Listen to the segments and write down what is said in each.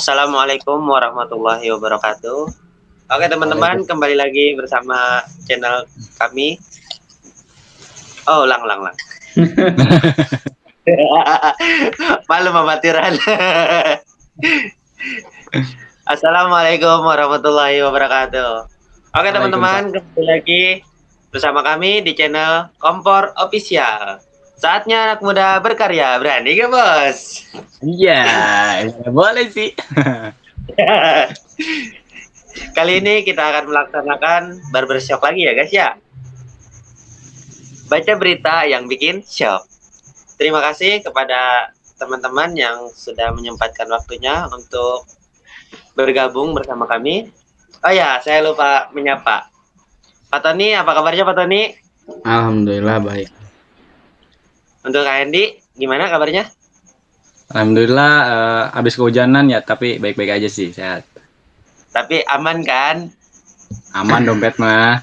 Assalamualaikum warahmatullahi wabarakatuh. Oke teman-teman, Waalaikumsalam. kembali lagi bersama channel kami. Oh, ulang. Malu amatiran. Assalamualaikum warahmatullahi wabarakatuh. Oke teman-teman, Waalaikumsalam. kembali lagi bersama kami di channel Kompor Official. Saatnya anak muda berkarya, berani gak bos? Iya, boleh sih. Kali ini kita akan melaksanakan barbershop lagi ya guys ya. Baca berita yang bikin shock. Terima kasih kepada teman-teman yang sudah menyempatkan waktunya untuk bergabung bersama kami. Oh ya, saya lupa menyapa. Pak Tony, apa kabarnya Pak Tony? Alhamdulillah baik. Untuk Kak Hendy, gimana kabarnya? Alhamdulillah habis kehujanan ya, tapi baik-baik aja sih, sehat. Tapi aman kan? Aman dompet mah.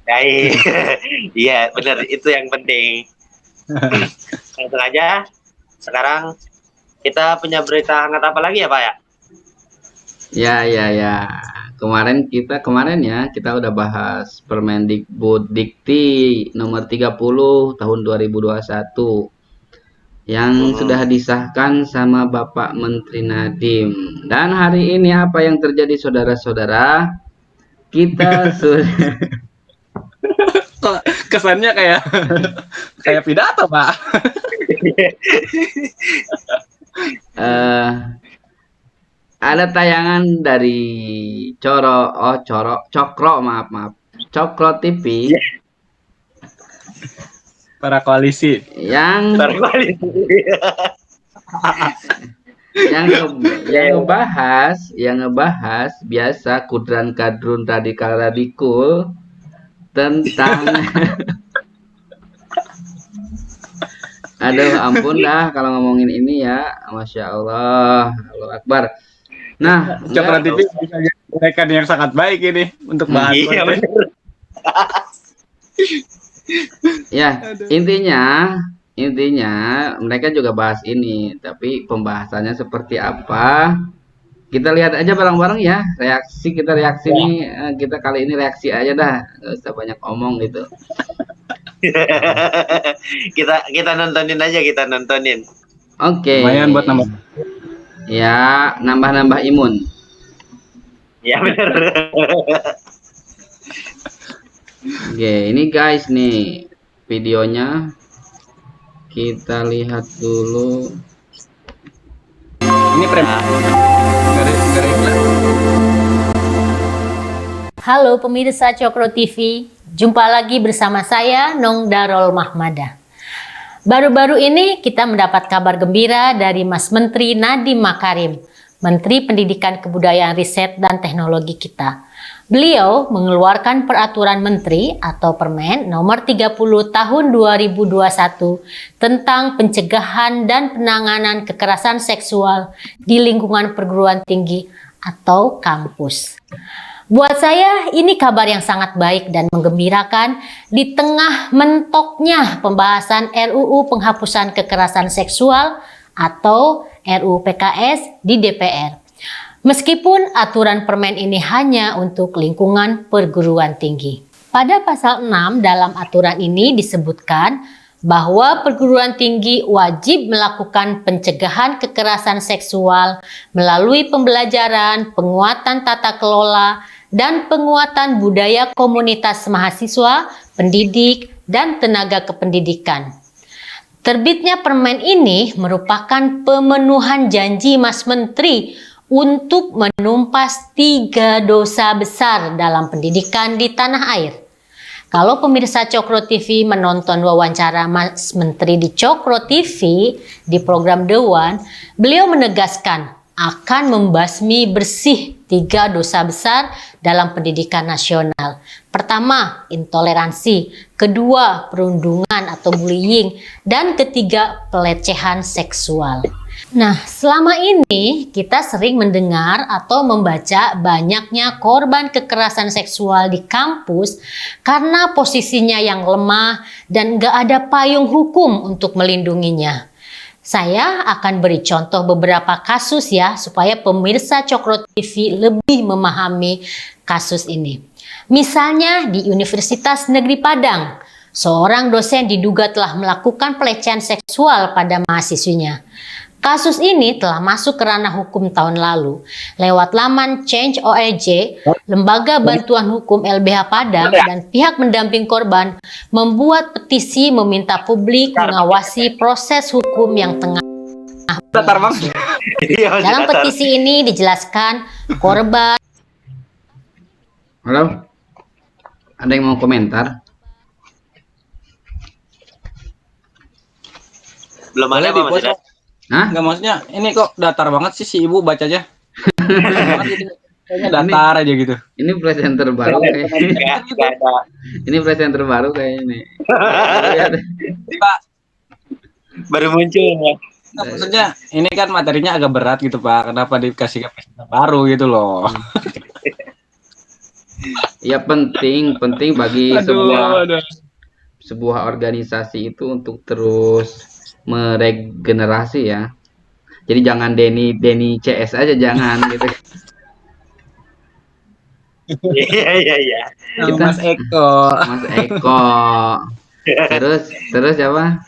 Baik. Iya, benar. Itu yang penting. Langsung aja. Sekarang kita punya berita hangat apa lagi ya Pak ya? Ya. Kemarin ya kita udah bahas Permendikbud nomor 30 tahun 2021 yang sudah disahkan sama Bapak Menteri Nadiem. Dan hari ini apa yang terjadi saudara-saudara? Kita sudah Kok kesannya kayak kayak pidato, Pak. ada tayangan dari Cokro TV Para koalisi. yang ngebahas biasa kudran-kadrun radikal tentang aduh ampun dah kalau ngomongin ini ya, Masya Allah, Allahu Akbar. Nah, Cokro TV bisa jadi rekan yang sangat baik ini untuk bahas Iya, konten. ya intinya mereka juga bahas ini, tapi pembahasannya seperti apa? Kita lihat aja bareng-bareng ya, kita reaksi nih, kita kali ini reaksi aja dah, nggak usah banyak omong gitu. kita nontonin aja, kita nontonin. Oke. Lumayan buat nambah. Ya, nambah imun. Ya benar. Oke, ini guys nih videonya. Kita lihat dulu. Ini Halo pemirsa Cokro TV, jumpa lagi bersama saya Nong Darul Mahmada. Baru-baru ini kita mendapat kabar gembira dari Mas Menteri Nadiem Makarim, Menteri Pendidikan Kebudayaan Riset dan Teknologi kita. Beliau mengeluarkan peraturan menteri atau Permen nomor 30 tahun 2021 tentang pencegahan dan penanganan kekerasan seksual di lingkungan perguruan tinggi atau kampus. Buat saya ini kabar yang sangat baik dan menggembirakan di tengah mentoknya pembahasan RUU Penghapusan Kekerasan Seksual atau RUU PKS di DPR. Meskipun aturan permen ini hanya untuk lingkungan perguruan tinggi. Pada pasal 6 dalam aturan ini disebutkan bahwa perguruan tinggi wajib melakukan pencegahan kekerasan seksual melalui pembelajaran, penguatan tata kelola, dan penguatan budaya komunitas mahasiswa, pendidik, dan tenaga kependidikan. Terbitnya permen ini merupakan pemenuhan janji Mas Menteri untuk menumpas 3 dosa besar dalam pendidikan di tanah air. Kalau pemirsa Cokro TV menonton wawancara Mas Menteri di Cokro TV di program The One, beliau menegaskan akan membasmi bersih 3 dosa besar dalam pendidikan nasional. Pertama, intoleransi. Kedua, perundungan atau bullying. Dan ketiga, pelecehan seksual. Nah, selama ini kita sering mendengar atau membaca banyaknya korban kekerasan seksual di kampus karena posisinya yang lemah dan gak ada payung hukum untuk melindunginya. Saya akan beri contoh beberapa kasus ya, supaya pemirsa Cokro TV lebih memahami kasus ini. Misalnya di Universitas Negeri Padang, seorang dosen diduga telah melakukan pelecehan seksual pada mahasiswinya. Kasus ini telah masuk ke ranah hukum tahun lalu. Lewat laman Change.org, Lembaga Bantuan Hukum LBH Padang dan pihak mendamping korban membuat petisi meminta publik mengawasi proses hukum yang tengah. Datar banget. Iya, Dalam datar. petisi ini dijelaskan korban. Halo? Ada yang mau komentar? Belum ada Boleh Pak, masih dibuat, ada. Pak. Hah? Enggak, maksudnya ini kok datar banget sih si ibu bacanya. Banget gitu. Kayaknya datar aja gitu. Ini presenter baru kayak. Nggak ada. Ini presenter baru kayak ini. Lihat. Pak, Baru muncul ya. nggak, maksudnya ini kan materinya agak berat gitu Pak. Kenapa dikasih ke presenter baru gitu loh? Ya penting bagi Aduh. sebuah organisasi itu untuk terus meregenerasi ya. Jadi jangan Denny CS aja jangan gitu. Iya. Kita- Mas Eko. Mas Eko. Terus siapa?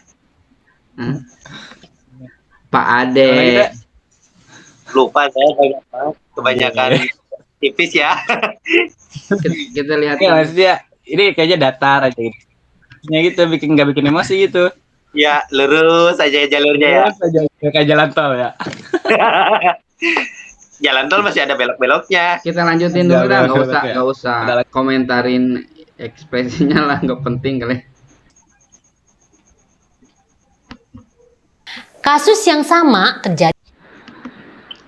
Hah? Pak Ade. Lupa saya banyak banget. Kebanyakan tipis ya. Kita lihat. Iya maksudnya ini kayaknya datar aja gitu. Ya gitu nggak bikin emosi gitu. Ya, lurus aja jalurnya ya. Kayak jalan tol ya. Jalan tol masih ada belok-beloknya. Kita lanjutin dulu dah, Udah, nggak usah komentarin ekspresinya lah, nggak penting kali. Kasus yang sama terjadi.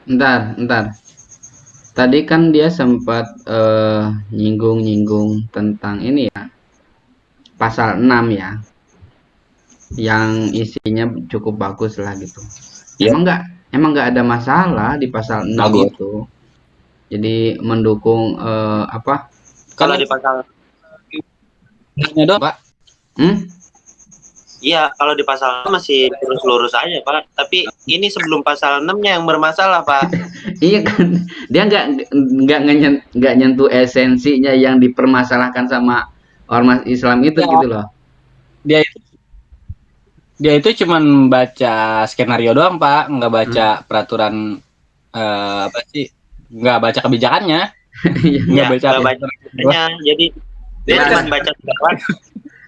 Ntar. Tadi kan dia sempat nyinggung tentang ini ya, pasal 6 ya, yang isinya cukup bagus lah gitu. Ya. Emang nggak ada masalah di pasal 6 Bagus. itu. Jadi mendukung apa? Kalau di pasal doang Pak. Iya, kalau di pasal 6 masih lurus-lurus aja, Pak. Tapi ini sebelum pasal 6-nya yang bermasalah, Pak. Iya kan, dia nggak nyentuh esensinya yang dipermasalahkan sama ormas Islam itu Ya. gitu loh. Dia itu cuman baca skenario doang Pak, nggak baca peraturan apa sih? Nggak baca kebijakannya. Iya. Nggak Ya, baca nggak bacanya. Jadi dia Ya, cuma baca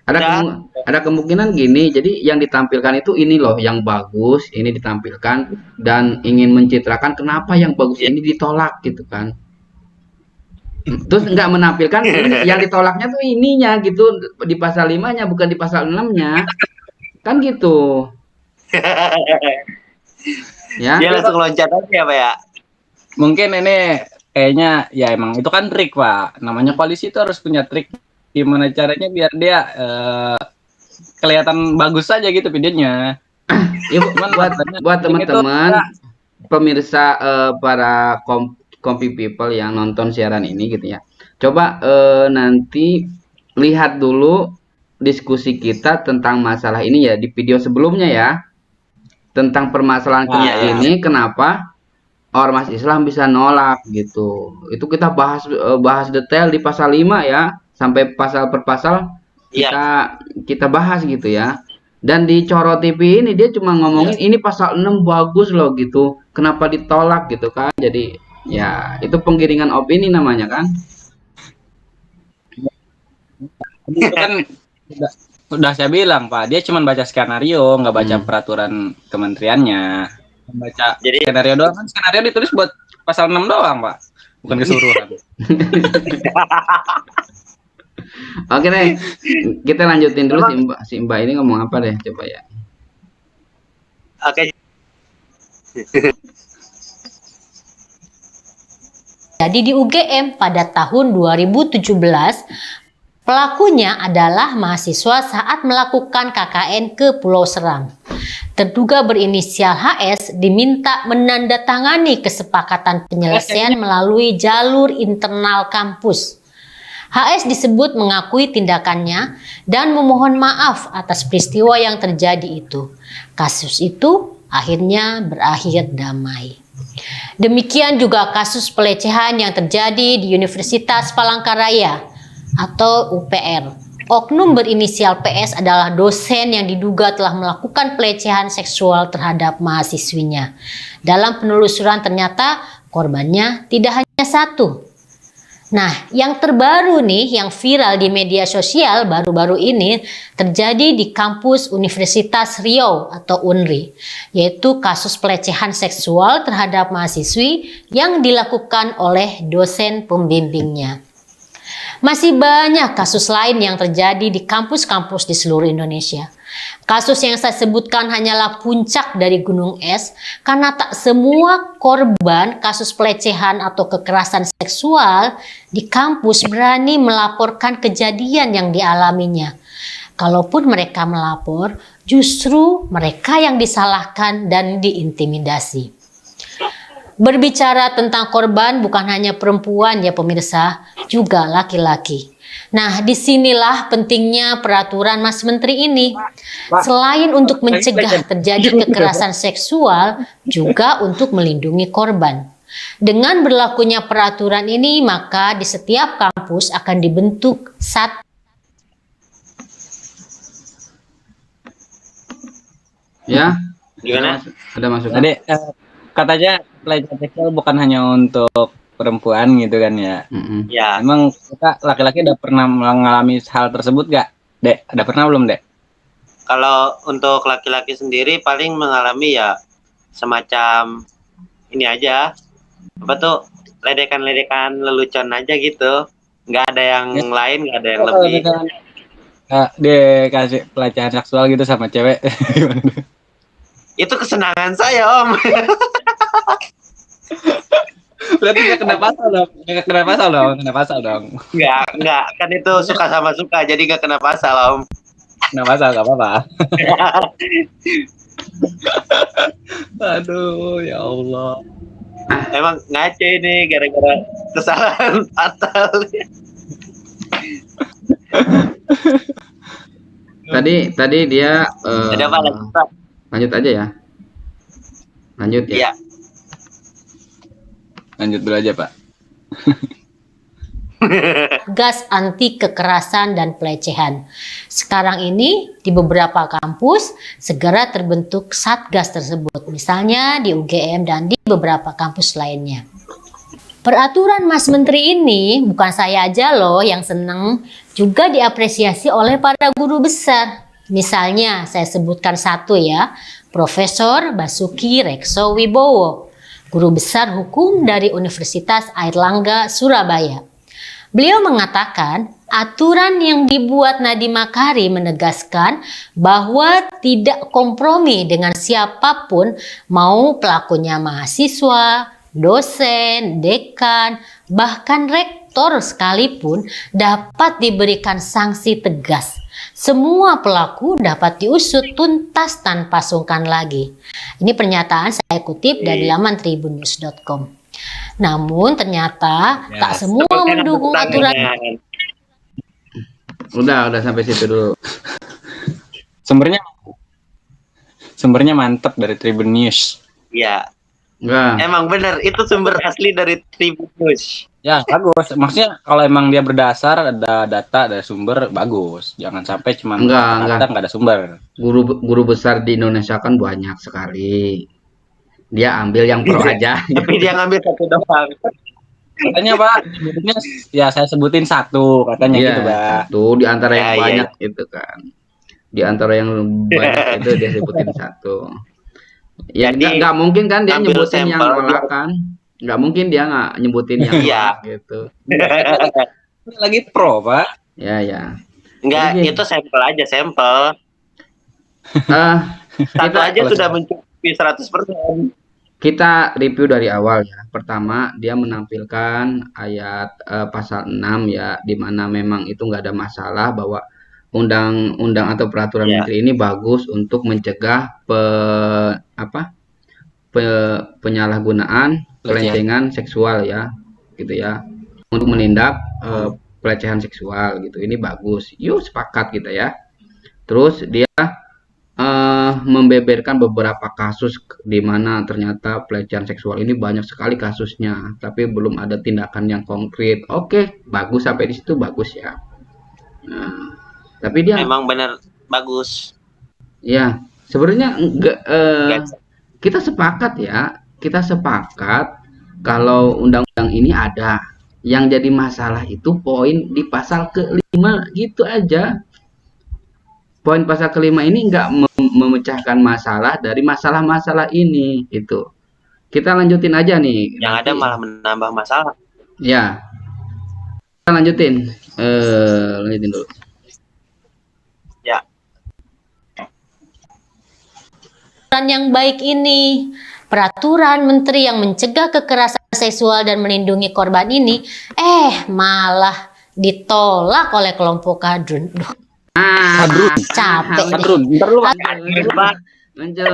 sekarang. ada kemungkinan gini, jadi yang ditampilkan itu ini loh yang bagus, ini ditampilkan dan ingin mencitrakan kenapa yang bagus ini ditolak gitu kan. Terus nggak menampilkan yang ditolaknya tuh ininya gitu di pasal 5-nya bukan di pasal 6-nya. Kan gitu. Ya. Dia langsung loncat aja ya, Pak ya. Mungkin ini kayaknya ya emang itu kan trik Pak. Namanya koalisi itu harus punya trik gimana caranya biar dia kelihatan bagus saja gitu videonya. Ya, buat teman-teman pemirsa para Kompi People yang nonton siaran ini gitu ya. Coba nanti lihat dulu diskusi kita tentang masalah ini ya di video sebelumnya ya. Tentang permasalahan ini kenapa ormas Islam bisa nolak gitu. Itu kita bahas detail di pasal 5 ya, sampai pasal per pasal kita bahas gitu ya. Dan di Coro TV ini dia cuma ngomongin ini pasal 6 bagus loh gitu. Kenapa ditolak gitu kan. Jadi ya itu penggiringan opini namanya kan. Itu kan udah saya bilang Pak, dia cuma baca skenario, nggak baca peraturan kementeriannya. Baca Jadi skenario doang kan, skenario ditulis buat pasal 6 doang Pak, bukan keseluruhan. Oke deh, kita lanjutin dulu si Mbak ini ngomong apa deh, coba ya. Oke. Jadi di UGM pada tahun 2017, pelakunya adalah mahasiswa saat melakukan KKN ke Pulau Serang. Terduga berinisial HS diminta menandatangani kesepakatan penyelesaian melalui jalur internal kampus. HS disebut mengakui tindakannya dan memohon maaf atas peristiwa yang terjadi itu. Kasus itu akhirnya berakhir damai. Demikian juga kasus pelecehan yang terjadi di Universitas Palangkaraya atau UPR. Oknum berinisial PS adalah dosen yang diduga telah melakukan pelecehan seksual terhadap mahasiswinya. Dalam penelusuran ternyata korbannya tidak hanya satu. Nah, yang terbaru nih, yang viral di media sosial baru-baru ini terjadi di kampus Universitas Riau atau UNRI, yaitu kasus pelecehan seksual terhadap mahasiswi yang dilakukan oleh dosen pembimbingnya. Masih banyak kasus lain yang terjadi di kampus-kampus di seluruh Indonesia. Kasus yang saya sebutkan hanyalah puncak dari gunung es, karena tak semua korban kasus pelecehan atau kekerasan seksual di kampus berani melaporkan kejadian yang dialaminya. Kalaupun mereka melapor, justru mereka yang disalahkan dan diintimidasi. Berbicara tentang korban bukan hanya perempuan ya pemirsa, juga laki-laki. Nah, disinilah pentingnya peraturan Mas Menteri ini. Selain untuk mencegah terjadi kekerasan seksual, juga untuk melindungi korban. Dengan berlakunya peraturan ini, maka di setiap kampus akan dibentuk Ya, Gimana? ada masukan. Tadi katanya pelecehan seksual bukan hanya untuk perempuan gitu kan ya. Ya, Emang kita laki-laki udah pernah mengalami hal tersebut gak, Dek? Udah pernah belum, Dek? kalau untuk laki-laki sendiri paling mengalami ya semacam ini aja, apa tuh, ledekan-ledekan lelucon aja gitu. Nggak ada yang lain, nggak ada yang Kalau lebih. misalkan dia kasih pelecehan seksual gitu sama cewek, Itu kesenangan saya, Om. berarti gak kena pasal dong. Gak kena pasal dong, kena pasal dong. Nggak, kan itu suka sama suka, jadi nggak kena pasal, Om. Kena pasal, gak apa-apa. Aduh, ya Allah. Emang ngaco ini gara-gara kesalahan fatal. Tadi dia Ada apa lagi, Pak? lanjut aja ya. Lanjut ya. Iya. Lanjut dulu aja, Pak. gas anti kekerasan dan pelecehan. Sekarang ini di beberapa kampus segera terbentuk satgas tersebut, misalnya di UGM dan di beberapa kampus lainnya. Peraturan Mas Menteri ini bukan saya aja loh yang seneng, juga diapresiasi oleh para guru besar. Misalnya saya sebutkan satu ya, Profesor Basuki Rekso Wibowo, guru besar hukum dari Universitas Airlangga Surabaya. Beliau mengatakan aturan yang dibuat Nadiem Makarim menegaskan bahwa tidak kompromi dengan siapapun, mau pelakunya mahasiswa, dosen, dekan, bahkan rektor sekalipun dapat diberikan sanksi tegas. Semua pelaku dapat diusut tuntas tanpa sungkan lagi. Ini pernyataan saya kutip dari laman tribunnews.com. Namun ternyata tak semua mendukung aturan. Udah sampai situ dulu. Sumbernya mantap dari Tribun News. Iya. Enggak. Emang bener, itu sumber asli dari Tribun News. Ya, bagus. Maksudnya kalau emang dia berdasar, ada data, ada sumber, bagus. Jangan sampai cuma Enggak. nggak ada sumber. Guru besar di Indonesia kan banyak sekali. Dia ambil yang pro aja. Tapi dia ngambil satu doang. Katanya Pak, sebutnya ya saya sebutin satu, katanya Iya, gitu Pak. satu di antara yang Ya, banyak itu kan. Di antara yang banyak itu dia sebutin satu. Ya Jadi, nggak mungkin kan dia ngambil nyebutin yang sampel. nolak kan. Nggak mungkin dia nggak nyebutin yang Iya. nolak gitu. Lagi pro Pak. Ya. Enggak, Jadi, itu sampel aja, sampel. Satu kita aja sudah mencukupi 100%. Kita review dari awal ya. Pertama, dia menampilkan ayat pasal 6 ya, di mana memang itu nggak ada masalah bahwa undang-undang atau peraturan Ya. menteri ini bagus untuk mencegah penyalahgunaan pelencengan seksual ya, gitu ya. Untuk menindak pelecehan seksual gitu. Ini bagus. Yuk sepakat kita ya. Terus dia membeberkan beberapa kasus di mana ternyata pelecehan seksual ini banyak sekali kasusnya, tapi belum ada tindakan yang konkret. Oke, bagus sampai di situ bagus ya. Nah, tapi dia Memang benar bagus. ya sebenarnya enggak, Guys. kita sepakat ya, kita sepakat kalau undang-undang ini ada. Yang jadi masalah itu poin di pasal ke-5 gitu aja. Poin pasal ke-5 ini nggak memecahkan masalah dari masalah-masalah ini gitu. Kita lanjutin aja nih. Yang ada malah menambah masalah. Ya, kita lanjutin. Lanjutin dulu. Ya, Peraturan yang baik ini, peraturan menteri yang mencegah kekerasan seksual dan melindungi korban ini, malah ditolak oleh kelompok kadrun. Duh, Kadrun. capek deh. Kadrun. Ntar dulu Pak. Pak. Lanjut.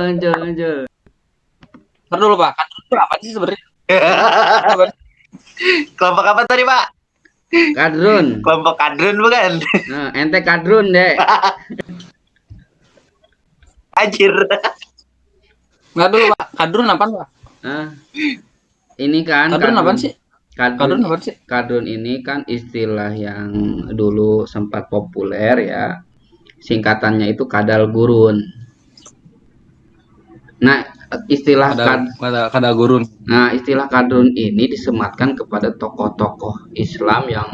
Ntar dulu Pak. Kadrun itu apa sih sebenarnya? Apa sih? Kelompok apa tadi, Pak? Kadrun. Kelompok kadrun bukan? Nah, ente kadrun deh. Anjir. Nggak dulu Pak. Kadrun apaan Pak? Nah, ini kan Kadrun apaan sih? Kadrun Kadrun, apaan sih? kadrun ini kan istilah yang dulu sempat populer ya. Singkatannya itu kadal gurun. Nah, istilah Kada gurun. Nah, istilah kadrun ini disematkan kepada tokoh-tokoh Islam yang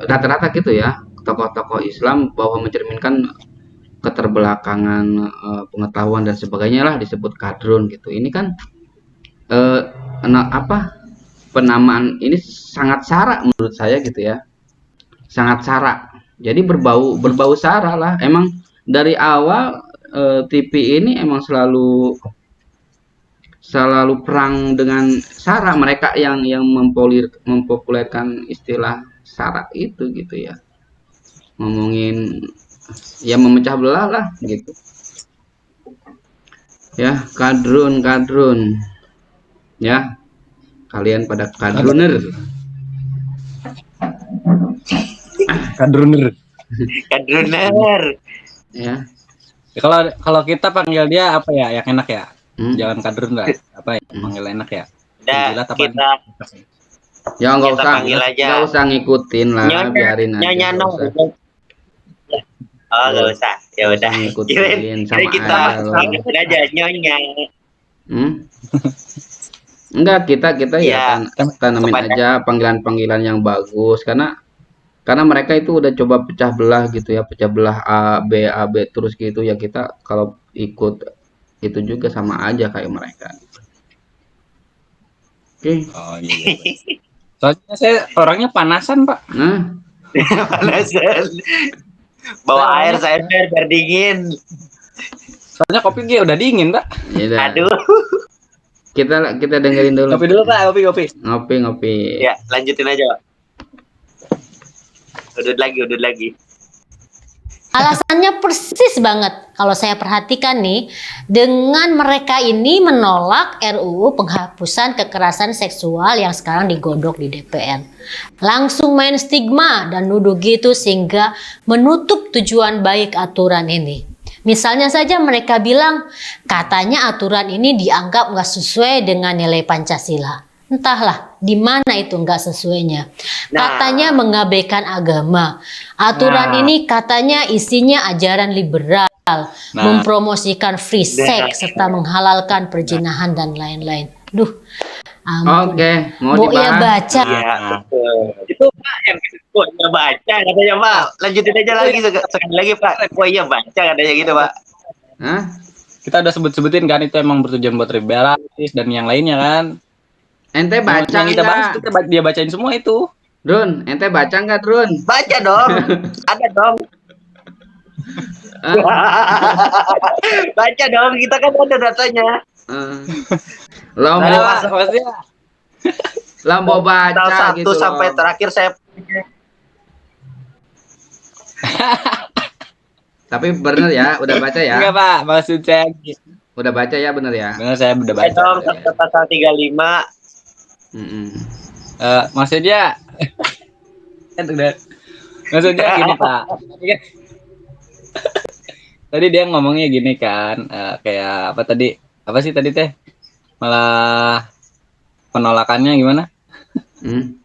rata-rata gitu ya, tokoh-tokoh Islam bahwa mencerminkan keterbelakangan pengetahuan dan sebagainya lah disebut kadrun gitu. Ini kan penamaan ini sangat sara menurut saya gitu ya, sangat sara. Jadi berbau sara lah. Emang dari awal TV ini emang selalu perang dengan sara. Mereka yang mempopulerkan istilah sara itu gitu ya, ngomongin ya memecah belah lah gitu ya. Kadrun ya, kalian pada kadruner. Kadruner. Kadruner. Ya. Kalau kita panggil dia apa ya? Yang enak ya? Jangan kadrun lah. Apa ya? Panggil enak ya? Udah, kita Ya nggak kita usah, panggil aja. nggak usah ngikutin lah, Nyonya, biarin aja. Nyonya nggak Nong. usah. Oh, nggak usah. Ya Nggak udah. usah ngikutin sama Kita aja lo. panggil aja Nyonya. Enggak, kita Ya, ya tanamin kepada- aja panggilan-panggilan yang bagus karena mereka itu udah coba pecah belah gitu ya, pecah belah A B terus gitu ya. Kita kalau ikut itu juga sama aja kayak mereka. Oke. Oh iya. Soalnya saya orangnya panasan Pak. Nah, Panasan. Bawa air saya biar dingin. Soalnya kopi dia udah dingin Pak. ya udah. Aduh. Kita dengerin dulu. Kopi dulu Pak. Kopi. Ngopi. Ya, lanjutin aja, Pak. Udut lagi. Alasannya persis banget kalau saya perhatikan nih, dengan mereka ini menolak RUU penghapusan kekerasan seksual yang sekarang digodok di DPR. Langsung main stigma dan nuduh gitu sehingga menutup tujuan baik aturan ini. Misalnya saja mereka bilang katanya aturan ini dianggap nggak sesuai dengan nilai Pancasila. Entahlah di mana itu nggak sesuainya. Katanya mengabaikan agama. Aturan ini katanya isinya ajaran liberal, mempromosikan free sex serta menghalalkan perzinahan dan lain-lain. Duh, ampun. Oke, mau Bo ya dibahas. baca. Iya, betul. Itu Pak yang ya baca katanya, Pak. Lanjutin aja lagi sekali lagi, Pak. Oh iya baca katanya gitu, Pak. Hah? Kita udah sebut-sebutin kan itu emang bertujuan buat liberalistis dan yang lainnya kan. Ente baca yang kita bahas nggak? dia bacain semua itu. Drun, ente baca nggak Drun? Baca dong. Ada dong. Baca dong, kita kan ada datanya. Lombo baca Pasal 1 gitu sampai loh. terakhir saya Tapi bener ya, udah baca ya? Enggak Pak, maksud saya Udah baca ya, bener ya? benar saya udah baca baca. dong sampai pasal 35. Maksudnya maksudnya gini Pak. tadi dia ngomongnya gini kan, kayak apa tadi? Apa sih tadi teh? Malah penolakannya gimana? Hmm.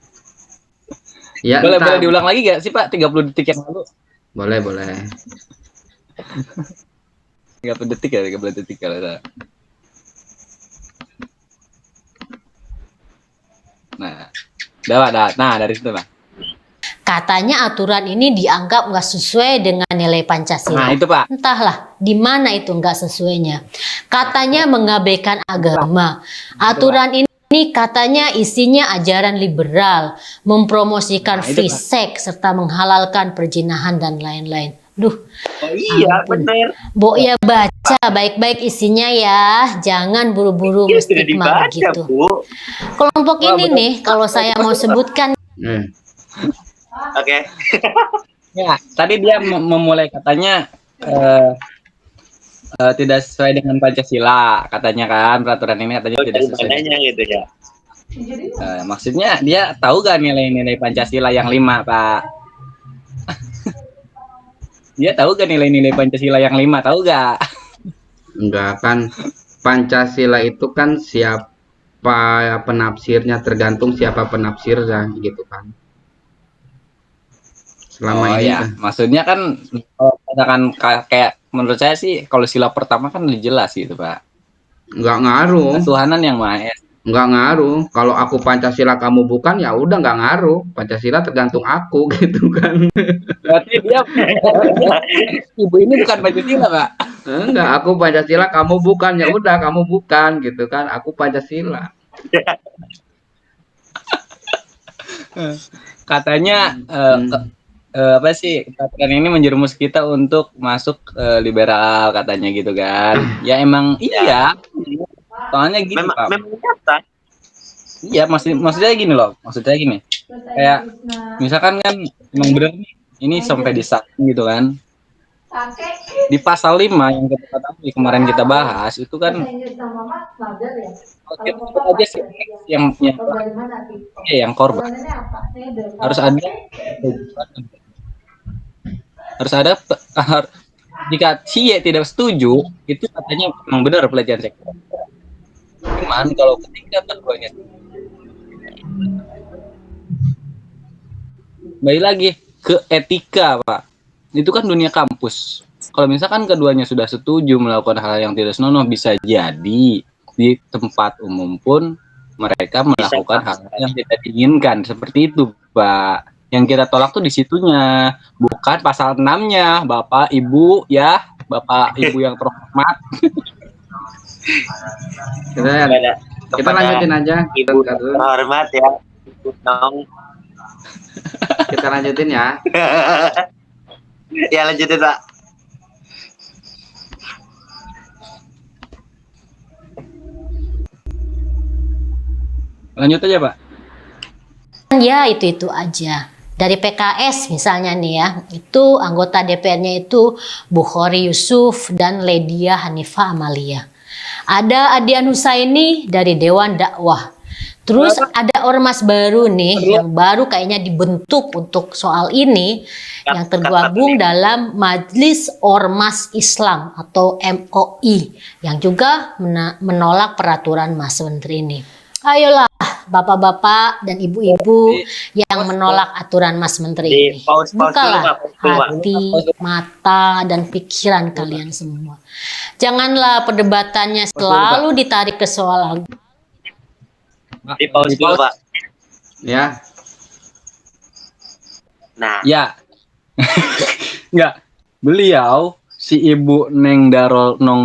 Ya Boleh entah. diulang lagi gak sih Pak? 30 detik yang lalu. Boleh, boleh. 30 detik ya, 30 detik kalau saya. Nah, nah dari situ Pak. Katanya aturan ini dianggap nggak sesuai dengan nilai Pancasila. Nah, itu Pak. Entahlah di mana itu nggak sesuainya. Katanya mengabaikan agama. Aturan ini katanya isinya ajaran liberal, mempromosikan Nah, itu, free Pak. sex serta menghalalkan perjinahan dan lain-lain. Duh, Oh iya, ampun. bener. Bo ya baca baik-baik isinya ya, jangan buru-buru Iya, sudah menstigma dibaca, begitu. Bu. Kelompok Wah, ini betul. nih, kalau saya mau sebutkan Oke. Ya, tadi dia memulai katanya tidak sesuai dengan Pancasila, katanya kan peraturan ini katanya Oh, tidak dari sesuai. mananya gitu ya. Maksudnya dia tahu gak nilai-nilai Pancasila yang 5, Pak? Dia tahu gak nilai-nilai Pancasila yang 5, tahu gak? Enggak kan, Pancasila itu kan siapa penafsirnya, tergantung siapa penafsirnya gitu kan. Selama ini ya, kan maksudnya kan kalau katakan kayak menurut saya sih kalau sila pertama kan udah jelas gitu, Pak. nggak ngaruh, Ketuhanan yang Maha Esa. nggak ngaruh. Kalau aku Pancasila kamu bukan, ya udah nggak ngaruh. Pancasila tergantung aku gitu kan. Berarti dia ibu ini bukan Pancasila, Pak. Enggak, aku Pancasila kamu bukan, ya udah kamu bukan gitu kan. Aku Pancasila. Katanya apa sih peraturan ini menjerumus kita untuk masuk liberal katanya gitu kan. Ya emang iya. Soalnya gini, Memang Pak. nyata. Iya, maksudnya gini loh. Maksudnya gini. Kayak misalkan kan emang bener nih ini sampai disahkan gitu kan. Di pasal 5 yang kemarin kita bahas itu kan sebut aja sih yang korban harus ada jika si tidak setuju itu katanya memang benar pelecehan seksual. Cuman kalau ketika keduanya kembali lagi ke etika, Pak, itu kan dunia kampus. Kalau misalkan keduanya sudah setuju melakukan hal yang tidak senonoh, bisa jadi di tempat umum pun mereka melakukan hal yang tidak diinginkan. Seperti itu, Pak. Yang kita tolak tuh di situnya, bukan pasal 6-nya, Bapak, Ibu, ya. Bapak, Ibu yang terhormat. Kita lanjutin aja. Ibu terhormat ya. Nong. Kita lanjutin ya. Ya lanjutin, Pak. Lanjut aja, Pak. ya itu aja. Dari PKS misalnya nih ya, itu anggota DPR-nya itu Bukhari Yusuf dan Ledia Hanifah Amalia. Ada Adian Husaini dari Dewan Dakwah. Terus ada ormas baru nih, yang baru kayaknya dibentuk untuk soal ini, yang tergabung dalam Majelis Ormas Islam atau MOI, yang juga menolak peraturan Mas Menteri ini. Ayolah bapak-bapak dan ibu-ibu yang menolak aturan Mas Menteri ini. Bukalah hati, mata, dan pikiran kalian semua. Janganlah perdebatannya selalu ditarik ke soal Di pause dulu, Pak. Ya. Nah. Ya. Enggak. Beliau si Ibu Nong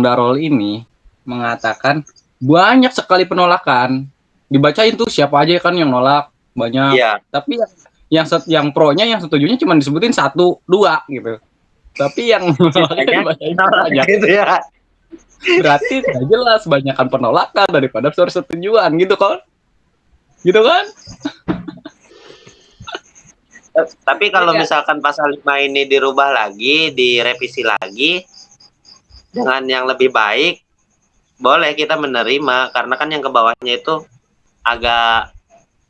Darol ini mengatakan banyak sekali penolakan. Dibacain tuh siapa aja kan yang nolak banyak. Iya. Tapi yang pro-nya yang setujunya cuma disebutin 1, 2 gitu. Tapi yang nolaknya dibacain banyak gitu ya. Berarti sudah jelas banyakkan penolakan daripada persetujuan gitu kan. Gitu kan? Tapi kalau misalkan pasal 5 ini dirubah lagi, direvisi lagi dengan yang lebih baik, boleh kita menerima, karena kan yang ke bawahnya itu agak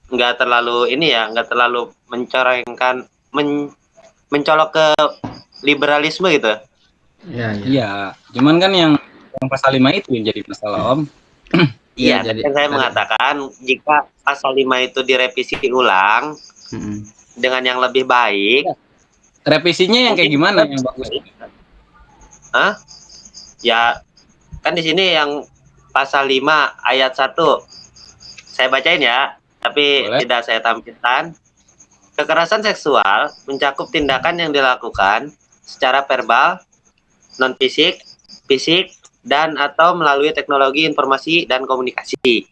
nggak terlalu ini ya, nggak terlalu mencolok ke liberalisme gitu. Ya, ya. Iya, cuman kan yang pasal 5 itu yang jadi masalah, Om. Ya, Iya, jadi kan saya mengatakan jika pasal 5 itu direvisi ulang Mm-mm. dengan yang lebih baik, Revisinya yang kayak mungkin gimana yang bagus? Hah? Ya, kan di sini yang pasal 5 ayat 1. Saya bacain ya, tapi Boleh? tidak saya tampilkan. Kekerasan seksual mencakup tindakan yang dilakukan secara verbal, non fisik, fisik, dan atau melalui teknologi informasi dan komunikasi.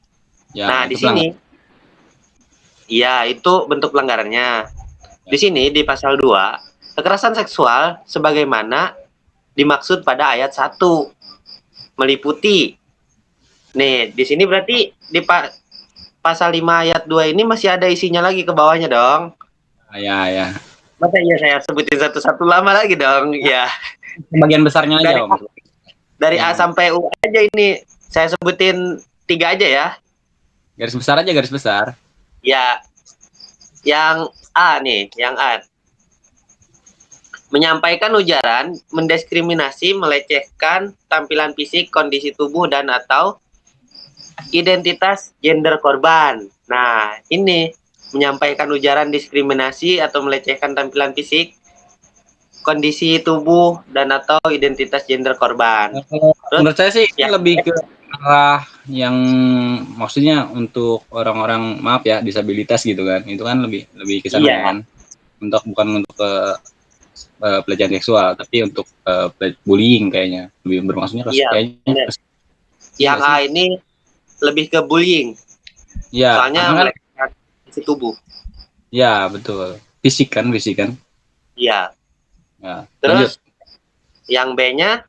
Ya, Nah, di itu sini pelanggaran. ya itu bentuk pelanggarannya. Di sini di pasal 2, kekerasan seksual sebagaimana dimaksud pada ayat 1 meliputi. Nih, di sini berarti di pasal 5 ayat 2 ini masih ada isinya lagi ke bawahnya dong. Ya, ya. Masa iya saya sebutin satu-satu lama lagi dong? Ya, Bagian besarnya dari aja, Om. dari A Yang sampai U aja ini. Saya sebutin 3 aja ya. garis besar aja, garis besar. Ya, yang A nih, yang A. Menyampaikan ujaran, mendiskriminasi, melecehkan tampilan fisik, kondisi tubuh, dan atau identitas gender korban. Nah, ini menyampaikan ujaran diskriminasi atau melecehkan tampilan fisik, kondisi tubuh, dan atau identitas gender korban. Kalau Terus, menurut saya sih ini ya, lebih ke arah yang maksudnya untuk orang-orang maaf ya disabilitas gitu kan. Itu kan lebih lebih ke sana iya, kan. Bukan untuk ke pelecehan seksual, tapi untuk bullying kayaknya. Lebih bermaksudnya iya, kayaknya bener. iya Yang nggak A sih? ini lebih ke bullying, Iya, soalnya karena kan melecehkan kondisi tubuh. ya betul. Fisik kan. Iya. Ya, lanjut. Terus, yang B-nya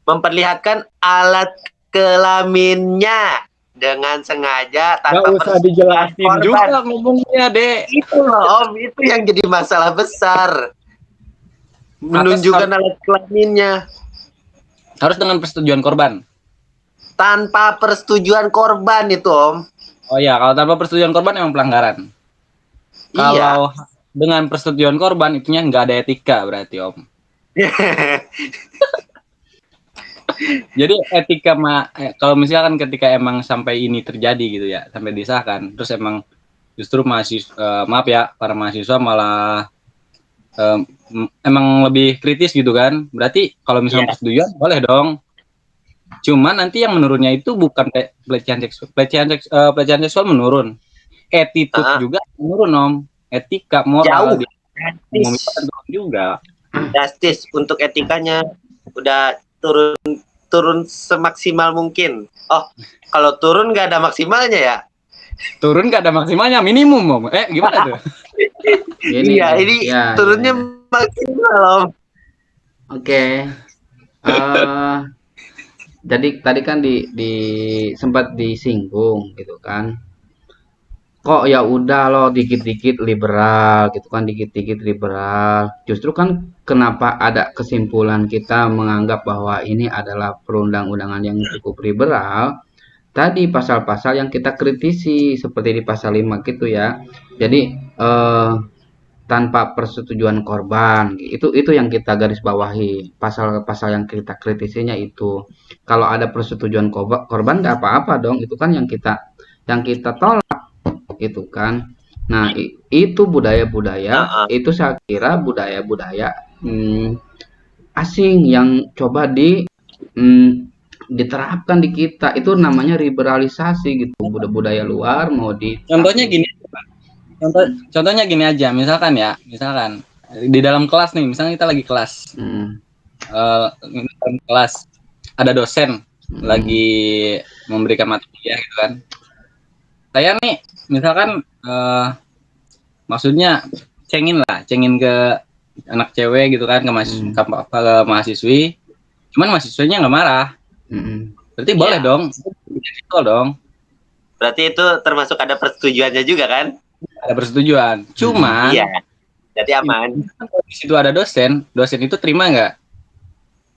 memperlihatkan alat kelaminnya dengan sengaja Nggak tanpa usah persetujuan dijelasin korban. juga ngomongnya, Dek. Itu loh Om, itu yang jadi masalah besar. Menunjukkan alat kelaminnya Harus dengan persetujuan korban. tanpa persetujuan korban itu Om. Oh ya, kalau tanpa persetujuan korban emang pelanggaran. Iya. Kalau dengan persetujuan korban itunya nggak ada etika berarti, Om. Jadi etika kalau misalkan ketika emang sampai ini terjadi gitu ya, sampai disahkan, terus emang justru mahasiswa, maaf ya, para mahasiswa malah emang lebih kritis gitu kan. Berarti kalau misalnya Iya. persetujuan boleh dong. Cuman nanti yang menurunnya itu bukan pelecehan seksual menurun. Attitude juga menurun, Om. Etika, moral Jauh. di umum itu kan turun juga. Drastis untuk etikanya udah turun semaksimal mungkin. Oh, kalau turun nggak ada maksimalnya ya? Turun nggak ada maksimalnya, minimum, Om. Gimana tuh? Gini, Iya, ini ya, turunnya ya, ya. maksimal Om. Oke. Eh, jadi tadi kan sempat disinggung gitu kan. Kok ya udah loh dikit-dikit liberal gitu kan, dikit-dikit liberal. Justru kan kenapa ada kesimpulan kita menganggap bahwa ini adalah perundang-undangan yang cukup liberal. Tadi pasal-pasal yang kita kritisi seperti di pasal 5 gitu ya. Jadi tanpa persetujuan korban itu yang kita garis bawahi, pasal-pasal yang kita kritisinya itu. Kalau ada persetujuan korban nggak apa-apa dong, itu kan yang kita tolak itu kan. Nah, itu budaya-budaya, itu saya kira budaya-budaya asing yang coba diterapkan di kita. Itu namanya liberalisasi gitu. Budaya luar mau Contohnya ditakluk. gini, contohnya gini aja, misalkan di dalam kelas nih, misalnya kita lagi kelas, dalam kelas ada dosen lagi memberikan materi ya gitu kan. Saya nih, misalkan maksudnya cengin ke anak cewek gitu kan, ke mahasiswi, cuman mahasiswanya nggak marah, berarti boleh Iya. dong, itu dong, Berarti itu termasuk ada persetujuannya juga kan? ada persetujuan. Cuman Iya. Jadi aman. kalau di situ ada dosen itu terima nggak?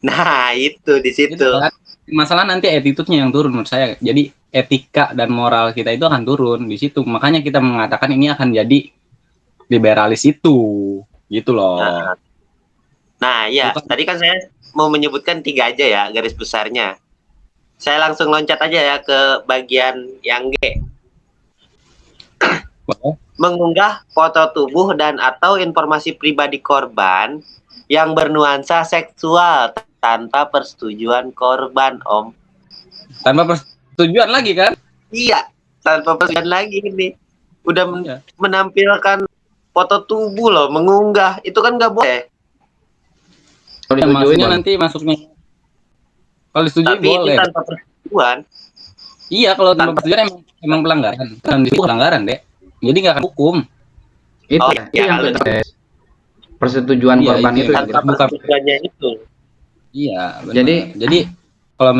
Nah, itu di Itu situ. kan masalah nanti attitude-nya yang turun menurut saya. Jadi etika dan moral kita itu akan turun di situ. Makanya kita mengatakan ini akan jadi liberalis itu, gitu loh. Nah, iya. Bukan Tadi kan saya mau menyebutkan 3 aja ya garis besarnya. Saya langsung loncat aja ya ke bagian yang G. Mengunggah foto tubuh dan atau informasi pribadi korban yang bernuansa seksual tanpa persetujuan korban, Om. Tanpa persetujuan lagi kan? Iya, tanpa persetujuan lagi ini. Udah Iya. menampilkan foto tubuh loh, mengunggah. Itu kan nggak boleh. Kalau Ya, disetujuin maksudnya boleh. nanti masuknya kalau disetujui Tapi itu boleh. tanpa persetujuan. Iya, kalau tanpa persetujuan emang pelanggaran. Kan itu pelanggaran, Dek. Jadi nggak akan hukum. Itu Oh, itu ya, yang kalau kita tes. Persetujuan Iya, korban itu itu yang yang tanpa kita. bukan. persetujuannya itu. Iya, benar. Jadi- Jadi kalau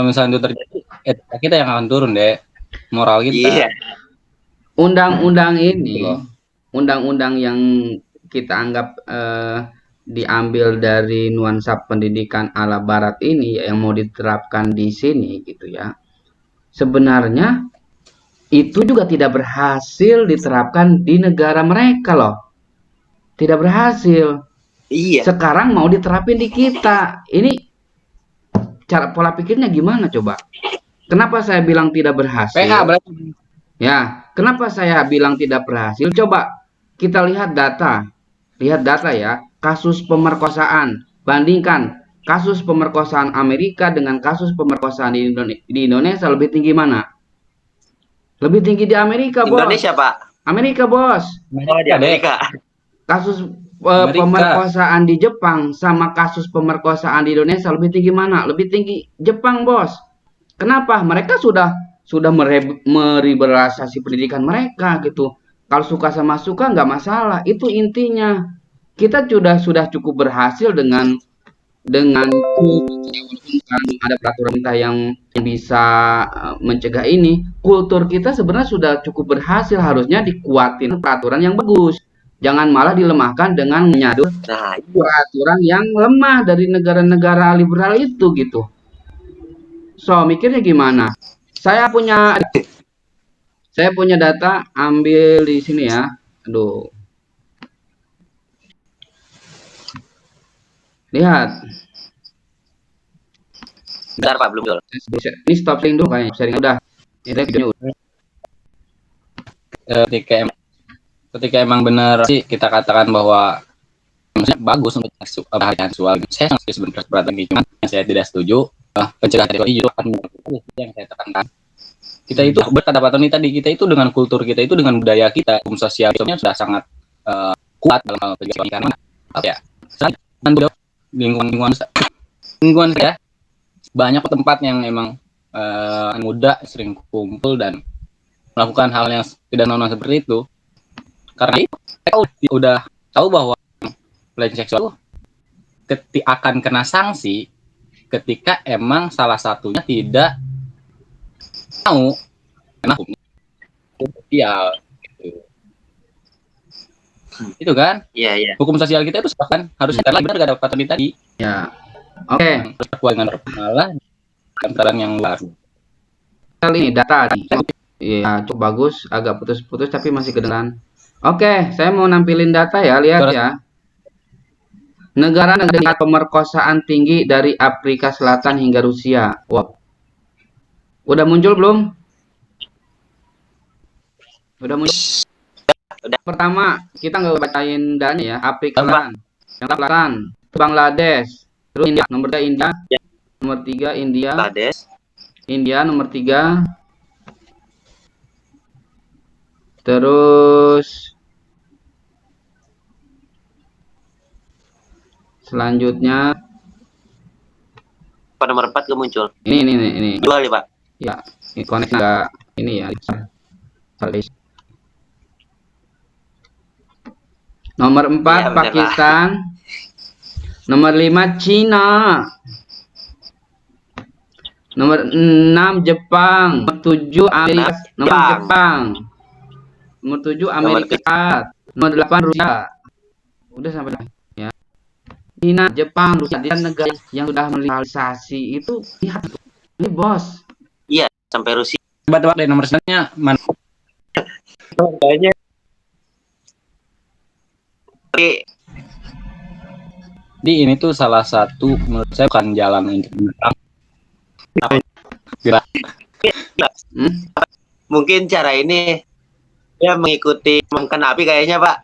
misalnya itu terjadi, etika kita yang akan turun, Dek. Moral kita. Iya. Undang-undang Gitu ini, loh. undang-undang yang kita anggap diambil dari nuansa pendidikan ala barat ini yang mau diterapkan di sini gitu ya. Sebenarnya itu juga tidak berhasil diterapkan di negara mereka loh. Tidak berhasil. Iya. Sekarang mau diterapin di kita. Ini cara pola pikirnya gimana coba? Kenapa saya bilang tidak berhasil? PH berarti. Ya, kenapa saya bilang tidak berhasil? Coba kita lihat data. Lihat data ya, kasus pemerkosaan. Bandingkan kasus pemerkosaan Amerika dengan kasus pemerkosaan di Indonesia lebih tinggi mana? Lebih tinggi di Amerika, Bos. Indonesia, Pak. Amerika, Bos. Oh, di Amerika. Kasus Amerika. pemerkosaan di Jepang sama kasus pemerkosaan di Indonesia lebih tinggi mana? Lebih tinggi Jepang, Bos. Kenapa? Mereka sudah meriberalisasi pendidikan mereka gitu. Kalau suka sama suka nggak masalah. Itu intinya. Kita sudah cukup berhasil dengan ada peraturan pemerintah yang bisa mencegah ini. Kultur kita sebenarnya sudah cukup berhasil, harusnya dikuatin peraturan yang bagus. Jangan malah dilemahkan dengan menyadur Nah, peraturan yang lemah dari negara-negara liberal itu gitu. So, mikirnya gimana? Saya punya data, ambil di sini ya. Aduh. Lihat. bentar Pak, belum betul. Ini stop sharing dulu kayaknya. Sharing udah. Ini videonya udah. Ketika emang benar sih kita katakan bahwa maksudnya bagus untuk perhatian seksual. Saya sangat setuju sebenarnya perhatian gitu. Cuman yang saya tidak setuju pencegahan itu justru akan yang saya tekankan. Kita itu berkata Pak Tony tadi, kita itu dengan kultur kita itu dengan budaya kita, hukum sosialnya sudah sangat kuat dalam hal pencegahan karena apa ya? Lingkungan saya banyak tempat yang emang muda sering kumpul dan melakukan hal yang tidak normal seperti itu. Karena itu mereka udah tahu bahwa pelecehan seksual akan kena sanksi ketika emang salah satunya tidak mau kena hukum sosial gitu. Itu kan Iya, iya. hukum sosial kita itu kan harus kita benar gak dapat tadi Ya. Oke. dengan malah antara yang luar. Kali ini data ya cukup bagus, agak putus-putus tapi masih kedengaran. Oke, saya mau nampilin data ya, lihat ya. Negara dengan pemerkosaan tinggi dari Afrika Selatan hingga Rusia. Wow. Udah muncul belum? Udah muncul. Udah. Pertama, kita nggak bacain dananya ya. Afrika Selatan, yang Selatan, Bangladesh, terus India, nomor 3 India, nomor 3 India, Bangladesh. India nomor 3. Terus selanjutnya Pada nomor 4 ke muncul. ini. Dua kali, Pak. Ya, ini koneksi enggak ini ya. Nomor 4 Iya, bener, Pakistan. Nomor 5 Cina. Nomor 6 Jepang. Nomor 7 Amerika. Nomor Jepang. Nomor 7 Amerika Serikat. Nomor 8 Rusia. Udah sampai ya. Cina, Jepang, Rusia, dan negara yang sudah melegalisasi itu lihat ini bos. Iya, sampai Rusia. Tebak-tebak deh nomor selanjutnya mana? Kayaknya Jadi ini tuh salah satu menurut saya bukan jalan untuk menang. Hmm? Mungkin cara ini dia mengikuti makan api kayaknya Pak.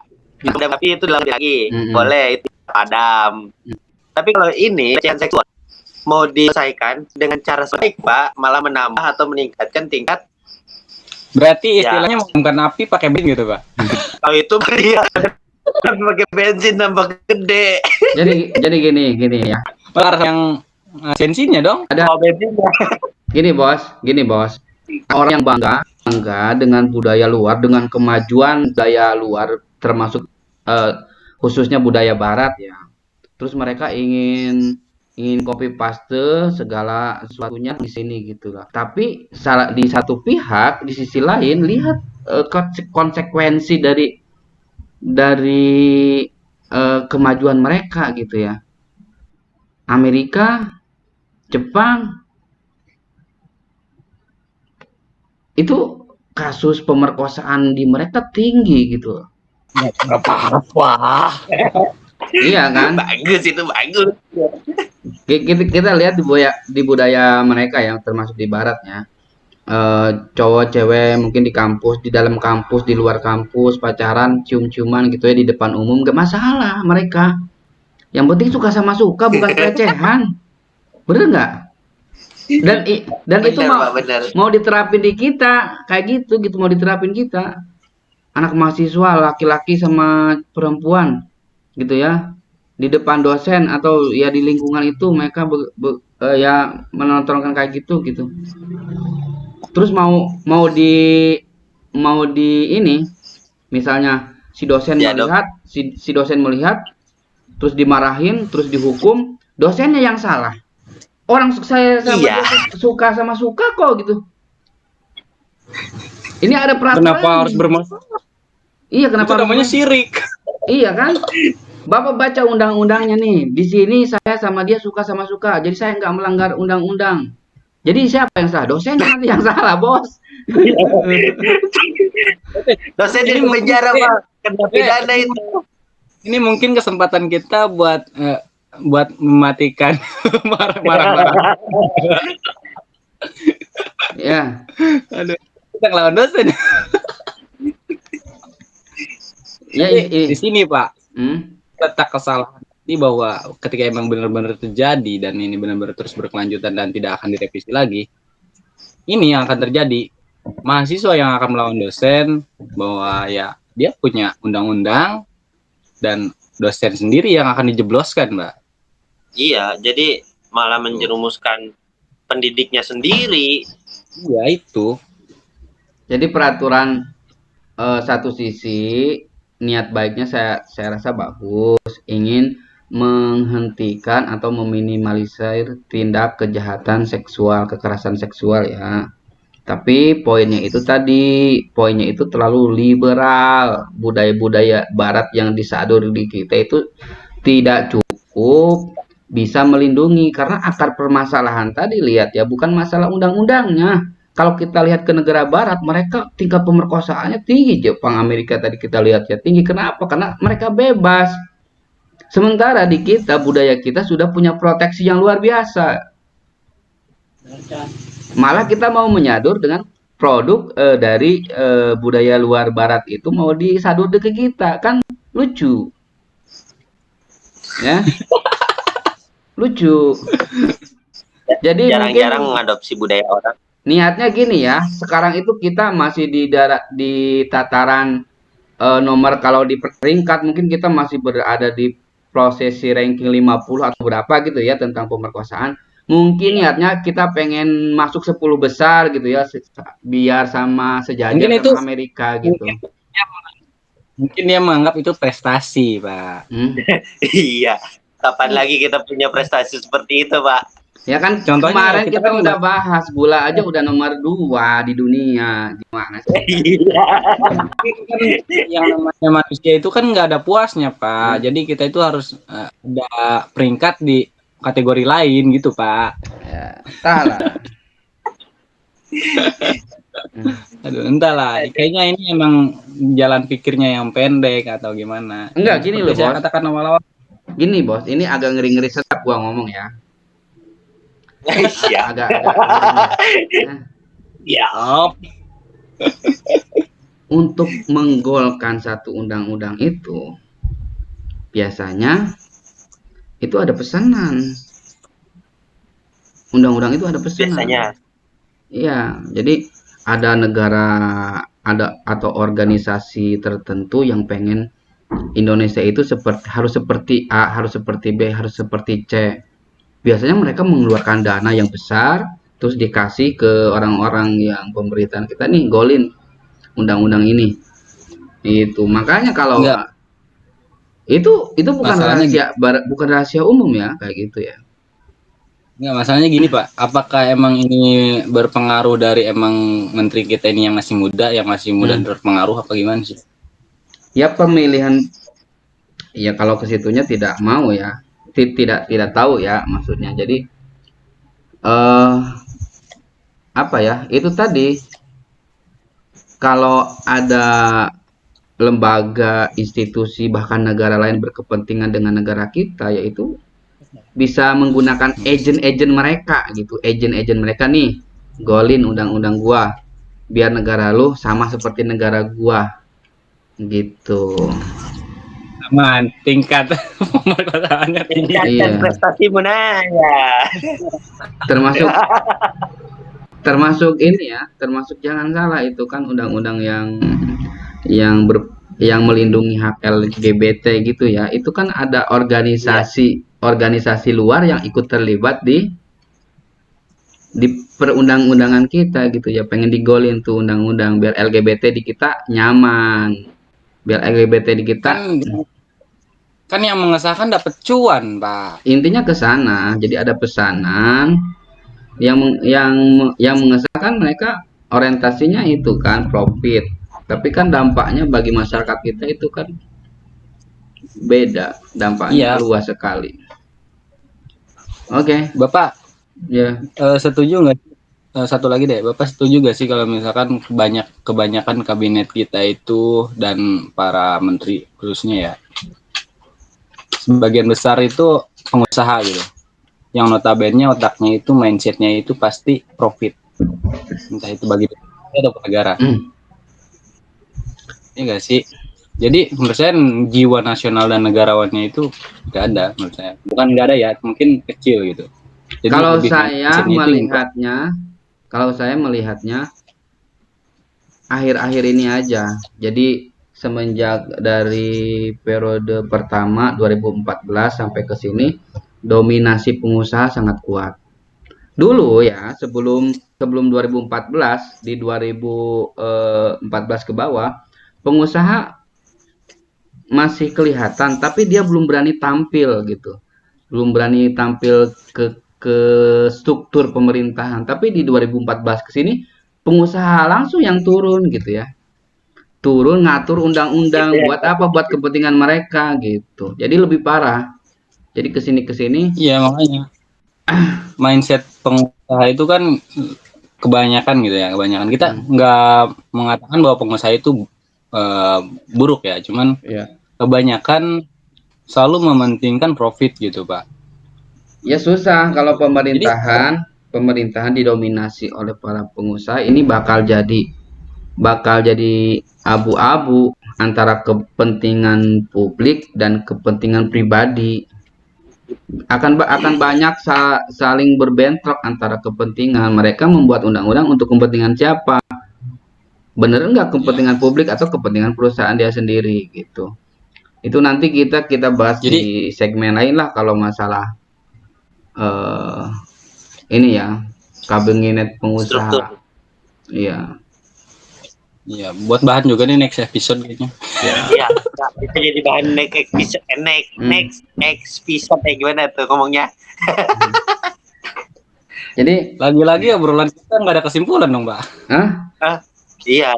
Padam api itu dalam lagi, boleh itu padam. Tapi kalau ini pelecehan seksual mau diselesaikan dengan cara baik Pak, malah menambah atau meningkatkan tingkat. Berarti istilahnya bukan api pakai bensin gitu Pak. Kalau itu dia pakai bensin nambah gede. Jadi gini ya. Malah yang bensinnya dong. Ada bensinnya. gini bos. Orang yang bangga dengan budaya luar, dengan kemajuan budaya luar, termasuk khususnya budaya barat ya. Terus mereka ingin copy paste segala sesuatunya di sini gitu lah. Tapi di satu pihak, di sisi lain lihat konsekuensi dari kemajuan mereka gitu ya. Amerika, Jepang, itu kasus pemerkosaan di mereka tinggi gitu. Apa-apa. Iya kan? Bagus itu bagus. Kita lihat di budaya mereka yang termasuk di baratnya. Cowok cewek mungkin di kampus, di dalam kampus, di luar kampus, pacaran, cium-ciuman gitu ya di depan umum, gak masalah mereka. Yang penting suka sama suka, bukan pelecehan. Bener nggak? Dan Bener, itu Pak, bener. mau diterapin di kita kayak gitu mau diterapin kita, anak mahasiswa laki-laki sama perempuan gitu ya, di depan dosen atau ya di lingkungan itu mereka ya menontonkan kayak gitu. Terus mau di ini, misalnya si dosen Ya, melihat si dosen melihat, terus dimarahin, terus dihukum, dosennya yang salah. Orang saya Iya. suka sama suka kok gitu. Ini ada peraturan. Kenapa harus bermasalah? Iya, kenapa? Itu namanya syirik. Iya kan? Bapak baca undang-undangnya nih. Di sini saya sama dia suka sama suka. Jadi saya nggak melanggar undang-undang. Jadi siapa yang salah? Dosennya nanti yang salah, bos. Dosen di penjara Pak, kena pidana itu. Ini mungkin kesempatan kita buat mematikan marah-marah. Ya. Aduh, kita ngelawan dosen. Ya Di sini Pak, letak kesalahan ini bahwa ketika emang benar-benar terjadi dan ini benar-benar terus berkelanjutan dan tidak akan direvisi lagi, ini yang akan terjadi. Mahasiswa yang akan melawan dosen bahwa ya dia punya undang-undang dan dosen sendiri yang akan dijebloskan, Mbak. Iya, jadi malah menjerumuskan pendidiknya sendiri. Iya itu. Jadi peraturan satu sisi niat baiknya saya rasa bagus, ingin menghentikan atau meminimalisir tindak kejahatan seksual, kekerasan seksual ya. Tapi poinnya itu terlalu liberal. Budaya-budaya barat yang disadur di kita itu tidak cukup bisa melindungi, karena akar permasalahan tadi lihat ya, bukan masalah undang-undangnya. Kalau kita lihat ke negara barat, mereka tingkat pemerkosaannya tinggi. Jepang, Amerika tadi kita lihat ya tinggi. Kenapa? Karena mereka bebas. Sementara di kita, budaya kita sudah punya proteksi yang luar biasa. Malah kita mau menyadur dengan produk dari budaya luar barat itu mau disadur ke kita, kan lucu. Ya. Lucu. Jadi jarang-jarang mengadopsi budaya orang. Niatnya gini ya, sekarang itu kita masih di tataran nomor, kalau di peringkat mungkin kita masih berada di prosesi ranking 50 atau berapa gitu ya tentang pemerkosaan. Mungkin niatnya kita pengen masuk 10 besar gitu ya, biar sama sejajar sama Amerika gitu. Mungkin dia menganggap itu prestasi, Pak. Iya. Kapan lagi kita punya prestasi seperti itu, Pak? Ya kan, contohnya kemarin kita udah bahas gula aja udah nomor 2 di dunia. Gimana sih? Yang namanya manusia itu kan nggak ada puasnya, Pak. Jadi kita itu harus ada peringkat di kategori lain gitu, Pak. Ya, entahlah. Aduh, entahlah. Kayaknya ini emang jalan pikirnya yang pendek atau gimana. Enggak, gini loh, saya Bos. katakan awal-awal. Gini bos, ini agak ngeri-ngeri sedap gua ngomong ya. Siap. Agak ngeri. Nah, Ya. untuk menggolkan satu undang-undang itu biasanya itu ada pesanan. Undang-undang itu ada pesanan. Biasanya. Iya, jadi ada negara atau organisasi tertentu yang pengen Indonesia itu harus seperti A, harus seperti B, harus seperti C. Biasanya mereka mengeluarkan dana yang besar, terus dikasih ke orang-orang yang pemerintahan kita nih, golin undang-undang ini. Itu makanya kalau Enggak. itu bukan Masalahnya bukan rahasia umum ya, kayak gitu ya. Enggak, masalahnya gini Pak, apakah emang ini berpengaruh dari emang menteri kita ini yang masih muda terpengaruh apa gimana sih? Ya pemilihan, ya kalau ke situnya tidak mau ya, tidak tahu ya maksudnya. Jadi apa ya? Itu tadi kalau ada lembaga, institusi bahkan negara lain berkepentingan dengan negara kita, yaitu bisa menggunakan agent mereka gitu, agent mereka nih, golin undang-undang gua biar negara lu sama seperti negara gua gitu. Aman, tingkat pemerkosaannya tinggi. Tingkatkan Iya. prestasimu ya. termasuk ini ya, termasuk jangan salah itu kan undang-undang yang melindungi hak LGBT gitu ya, itu kan ada organisasi luar yang ikut terlibat di perundang-undangan kita gitu ya, pengen digolin tuh undang-undang biar LGBT di kita nyaman, biar LGBT di kita Kan yang mengesahkan dapat cuan, Pak. intinya ke sana. Jadi ada pesanan yang mengesahkan, mereka orientasinya itu kan profit, tapi kan dampaknya bagi masyarakat kita itu kan beda, dampaknya Iya. luas sekali. Oke. Bapak Ya. setuju nggak? Satu lagi deh, Bapak setuju nggak sih kalau misalkan kebanyakan kabinet kita itu dan para menteri khususnya ya, sebagian besar itu pengusaha gitu, yang notabene otaknya itu, mindsetnya itu pasti profit, entah itu bagi atau negara. Ini nggak sih? Jadi menurut saya jiwa nasional dan negarawannya itu nggak ada, menurut saya. Bukan nggak ada ya, mungkin kecil gitu. Jadi kalau saya melihatnya akhir-akhir ini aja. Jadi semenjak dari periode pertama 2014 sampai ke sini, dominasi pengusaha sangat kuat. Dulu ya, sebelum 2014, di 2014 ke bawah, pengusaha masih kelihatan, tapi dia belum berani tampil gitu, belum berani tampil ke struktur pemerintahan. Tapi di 2014 ke sini, pengusaha langsung yang turun gitu ya, turun ngatur undang-undang. Buat apa? Buat kepentingan mereka gitu. Jadi lebih parah. Jadi kesini iya, makanya mindset pengusaha itu kan kebanyakan gitu ya, kebanyakan kita nggak mengatakan bahwa pengusaha itu buruk ya, cuman kebanyakan selalu mementingkan profit gitu, Pak. Ya susah kalau pemerintahan didominasi oleh para pengusaha, ini bakal jadi abu-abu antara kepentingan publik dan kepentingan pribadi. Akan banyak saling berbentrok antara kepentingan. Mereka membuat undang-undang untuk kepentingan siapa? Bener nggak kepentingan publik atau kepentingan perusahaan dia sendiri gitu. Itu nanti kita bahas di segmen lain lah kalau masalah ini ya, kabinet pengusaha. Iya. Iya, buat bahan juga nih next episode kayaknya. Iya, itu jadi bahan next episode gimana tuh ngomongnya? Jadi lagi-lagi obrolan kita nggak ada kesimpulan dong, Pak. Iya,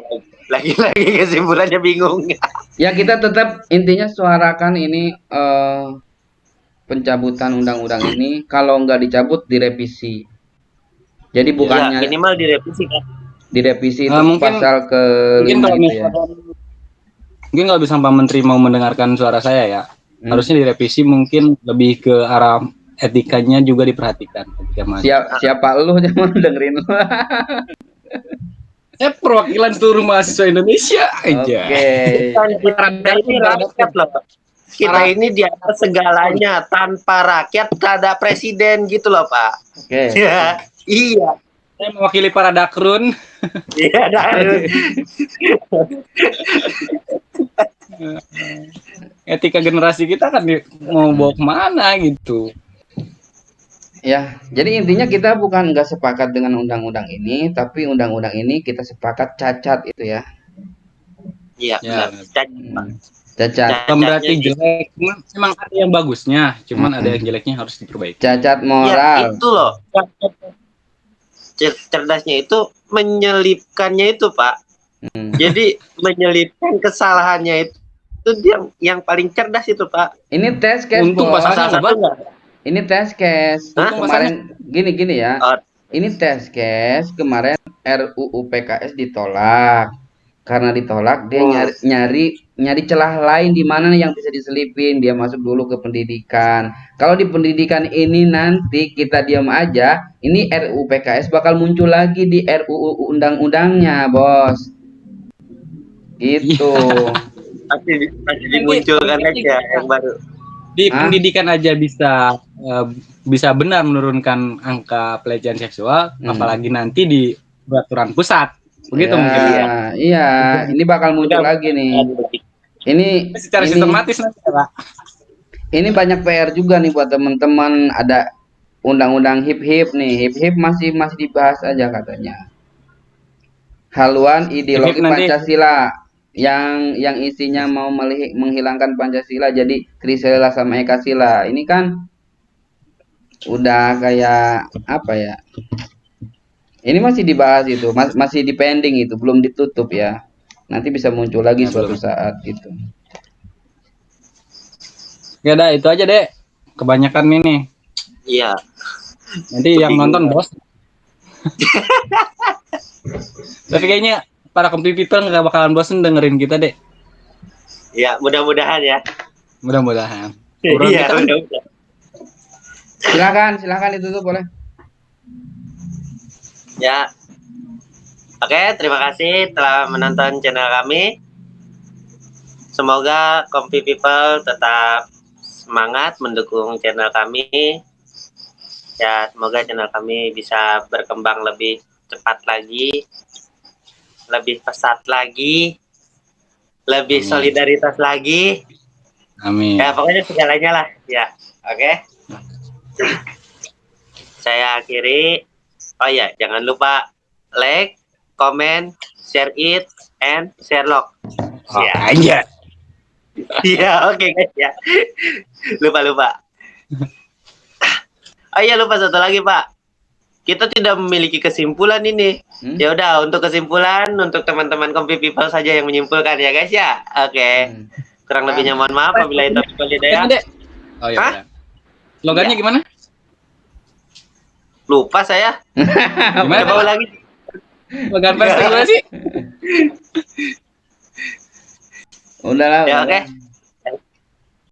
lagi-lagi kesimpulannya bingung. Ya kita tetap intinya suarakan ini pencabutan undang-undang ini. Kalau nggak dicabut, direvisi. Jadi bukannya minimal direvisi kan? Direvisi itu pasal ke-5 gitu ya. Mungkin kalau bisa Pak Menteri mau mendengarkan suara saya ya, harusnya direvisi, mungkin lebih ke arah etikanya juga diperhatikan ketika mahasiswa. Siapa lu jangan dengerin lu. Saya perwakilan seluruh mahasiswa Indonesia aja. Oke. Kan kita ini rakyat loh. Kita ini di atas segalanya. Tanpa rakyat tak ada presiden gitu loh Pak. Oke. Ya, iya. Saya mewakili para dakrun. Iya, Etika generasi kita kan mau bawa kemana gitu. Ya, jadi intinya kita bukan nggak sepakat dengan undang-undang ini, tapi undang-undang ini kita sepakat cacat itu ya. Iya, Ya. benar. Cacat. Bukan berarti jelek, memang ada yang bagusnya, cuman ada yang jeleknya harus diperbaiki. Cacat Ya, moral. itu loh. Cerdasnya itu menyelipkannya itu, Pak. Jadi menyelipkan kesalahannya itu dia yang paling cerdas itu, Pak. Ini tes case, Untuk Bos. pasalnya Salah satu enggak? Ini tes case. Hah? Kemarin gini ya. Oh, Ini tes case, kemarin RUU PKS ditolak. Karena ditolak dia nyari celah lain di mana nih yang bisa diselipin, dia masuk dulu ke pendidikan. Kalau di pendidikan ini nanti kita diam aja, ini RUU PKS bakal muncul lagi di RUU undang-undangnya, Bos. Gitu. pasti dimunculkan aja yang baru. Di pendidikan aja bisa benar menurunkan angka pelecehan seksual, apalagi nanti di peraturan pusat. Begitu Ya, mungkin ya. Iya, ini bakal muncul lagi nih. Ini Secara sistematis nanti, Pak. ini banyak PR juga nih buat teman-teman. Ada undang-undang HIP nih. HIP masih dibahas aja katanya. Haluan ideologi HIP nanti Pancasila yang isinya mau menghilangkan Pancasila jadi Trisila sama Ekasila. Ini kan udah kayak apa ya? Ini masih dibahas itu, masih dipending itu, belum ditutup ya. Nanti bisa muncul lagi suatu saat gitu. Ya udah itu aja, Dek. Kebanyakan ini. Iya. Nanti yang nonton bos. Tapi kayaknya para people nggak bakalan bosen dengerin kita, Dek. Iya, mudah-mudahan ya. Mudah-mudahan. Iya, Kita mudah-mudahan. Silakan ditutup boleh. Ya. Oke, terima kasih telah menonton channel kami. Semoga Kompi People tetap semangat mendukung channel kami. Ya, semoga channel kami bisa berkembang lebih cepat lagi, lebih pesat lagi, lebih solidaritas lagi. Amin. Ya, pokoknya segalanya lah. Ya, oke. Saya akhiri. Oh ya, jangan lupa like, comment, share it, and share log. Ya, aja. iya, oke guys ya. Lupa. Oh iya, lupa satu lagi Pak. Kita tidak memiliki kesimpulan ini. Ya udah, untuk kesimpulan untuk teman-teman Kompi People saja yang menyimpulkan ya guys ya. Oke. Kurang lebihnya mohon maaf apabila itu ya. Oh iya. Slogannya gimana? Lupa saya. Gimana? Coba lagi. Slogan pers gimana sih? Udahlah. Ya oke.